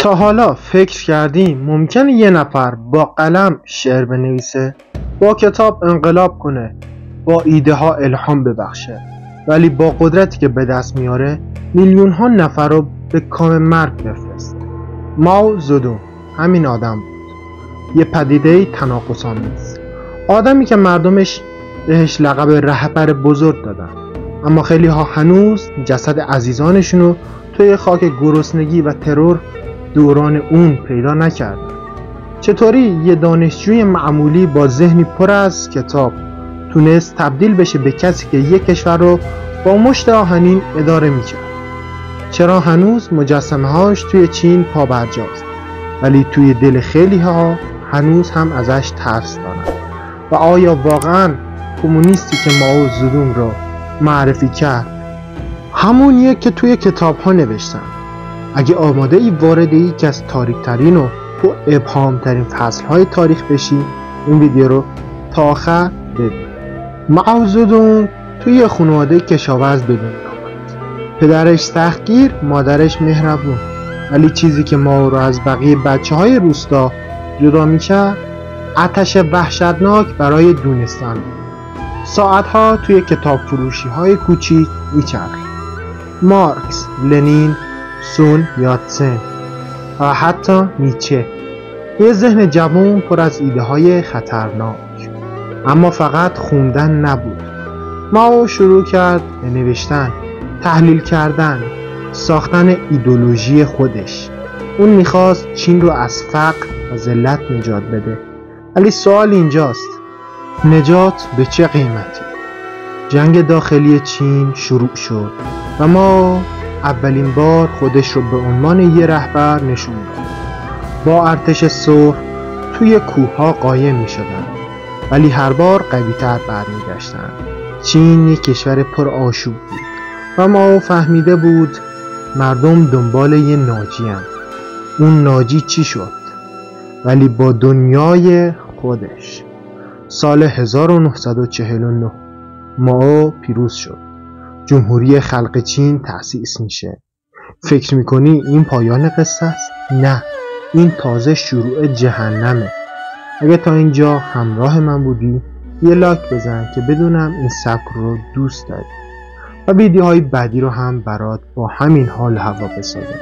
تا حالا فکر کردیم ممکنه یه نفر با قلم شعر بنویسه، با کتاب انقلاب کنه، با ایده ها الهام ببخشه، ولی با قدرتی که به دست میاره میلیون ها نفر رو به کام مرگ بفرسته؟ ماو زدونگ همین آدم بود. یه پدیده تناقض‌آمیز، آدمی که مردمش بهش لقب رهبر بزرگ دادن، اما خیلی ها هنوز جسد عزیزانشونو توی خاک گرسنگی و ترور دوران اون پیدا نکردن. چطوری یه دانشجوی معمولی با ذهنی پر از کتاب تونست تبدیل بشه به کسی که یک کشور رو با مشت آهنین اداره میکرد؟ چرا هنوز مجسمه هاش توی چین پابرجاست، ولی توی دل خیلی ها هنوز هم ازش ترس دارن؟ و آیا واقعا کمونیستی که ماو زدونگ رو معرفی کرد همونیه که توی کتاب ها نوشتن؟ اگه آماده ای وارد یکی از تاریک ترین و پر ابهام ترین فصل های تاریخ بشی، این ویدیو رو تا آخر ببین. ماو زدونگ توی خانواده کشاورز به دنیا آمد. پدرش سختگیر، مادرش مهربون، ولی چیزی که ماو رو از بقیه بچه های روستا جدا میکرد آتش وحشتناک برای دونستن بود. ساعتها توی کتاب فروشی های کوچیک میچرخید. مارکس، لنین، سون یاتسن و حتی نیچه. یه ذهن جوان پر از ایده های خطرناک. اما فقط خوندن نبود. ماو شروع کرد به نوشتن، تحلیل کردن، ساختن ایدئولوژی خودش. اون میخواست چین رو از فقر و ذلت نجات بده. ولی سوال اینجاست، نجات به چه قیمتی؟ جنگ داخلی چین شروع شد و ما اولین بار خودش رو به عنوان یه رهبر نشون داد. با ارتش سرخ توی کوه‌ها قایم می‌شدن، ولی هر بار قوی‌تر برمیگشتن. چین یک کشور پر آشوب بود و ما فهمیده بود مردم دنبال یه ناجی هن. اون ناجی چی شد؟ ولی با دنیای خودش. سال 1949 ماو پیروز شد. جمهوری خلق چین تأسیس میشه. فکر میکنی این پایان قصه است؟ نه، این تازه شروع جهنمه. اگه تا اینجا همراه من بودی یه لایک بزن که بدونم این سبک رو دوست داری و ویدیوهای بعدی رو هم برات با همین حال هوا بسازم.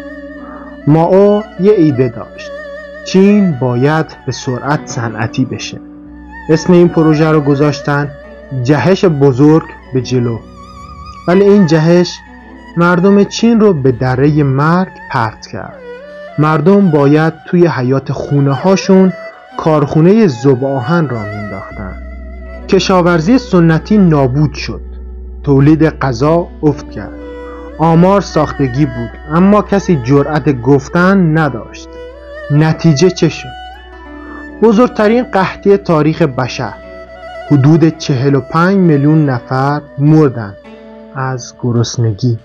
ماو یه ایده داشت. چین باید به سرعت صنعتی بشه. اسم این پروژه رو گذاشتن جهش بزرگ به جلو. ولی این جهش مردم چین رو به دره مرگ پرت کرد. مردم باید توی حیات خونه هاشون کارخونه ذوب آهن را مینداختن. کشاورزی سنتی نابود شد. تولید غذا افت کرد. آمار ساختگی بود، اما کسی جرأت گفتن نداشت. نتیجه چه شد؟ بزرگترین قحطی تاریخ بشر. حدود 45 میلیون نفر مردن از گرسنگی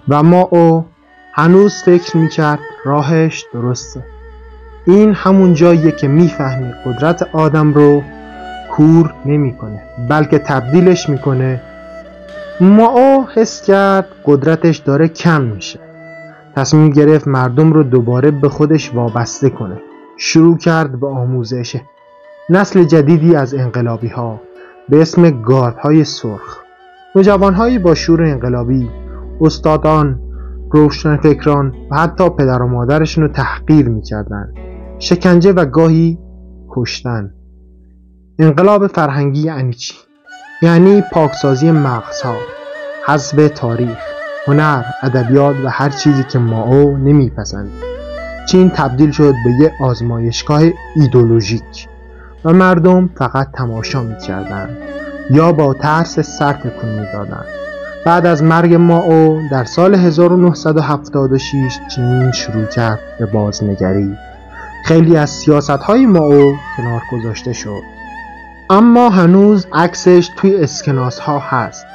و ماو هنوز فکر میکرد راهش درسته. این همون جاییه که میفهمی قدرت آدم رو کور نمیکنه، بلکه تبدیلش میکنه. ماو حس کرد قدرتش داره کم میشه. تصمیم گرفت مردم رو دوباره به خودش وابسته کنه. شروع کرد به آموزش نسل جدیدی از انقلابی ها به اسم گاردهای سرخ. نوجوانهایی با شور انقلابی، استادان، روشنفکران و حتی پدر و مادرشون رو تحقیر میکردن، شکنجه و گاهی کشتن. انقلاب فرهنگی یعنی چی؟ یعنی پاکسازی مغزها، حذف تاریخ، هنر، ادبیات و هر چیزی که ماو نمیپسند. چین تبدیل شد به یه آزمایشگاه ایدئولوژیک و مردم فقط تماشا میکردن یا با ترس سر تکون میدادن. بعد از مرگ ماو در سال 1976 چین شروع کرد به بازنگری. خیلی از سیاست‌های ماو کنار گذاشته شد، اما هنوز عکسش توی اسکناس‌ها هست.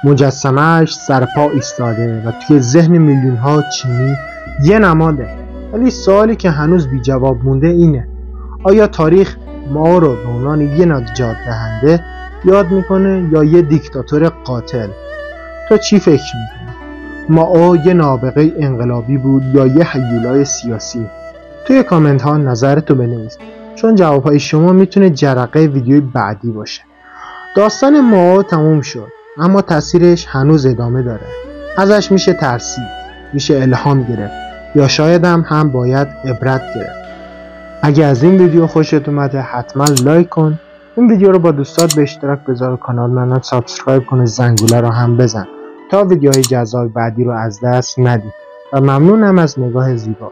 مجسمه‌اش سرپا ایستاده و توی ذهن میلیون‌ها چینی یه نماده. ولی سوالی که هنوز بی جواب مونده اینه: آیا تاریخ ماو رو به عنوان یه نجات دهنده یاد میکنه یا یه دیکتاتور قاتل؟ تو چی فکر میکنی؟ ماو یه نابغه انقلابی بود یا یه هیولای سیاسی؟ توی کامنت ها نظرتو بنویس، چون جوابهای شما میتونه جرقه ویدیوی بعدی باشه. داستان مائو تموم شد، اما تاثیرش هنوز ادامه داره. ازش میشه ترسید، میشه الهام گرفت، یا شاید هم باید عبرت گرفت. اگه از این ویدیو خوشت اومده حتما لایک کن، این ویدیو رو با دوستات به اشتراک بذار، کانال منو سابسکرایب کن، زنگوله رو هم بزن تا ویدیوهای جذاب بعدی رو از دست ندی. و ممنونم از نگاه زیبات.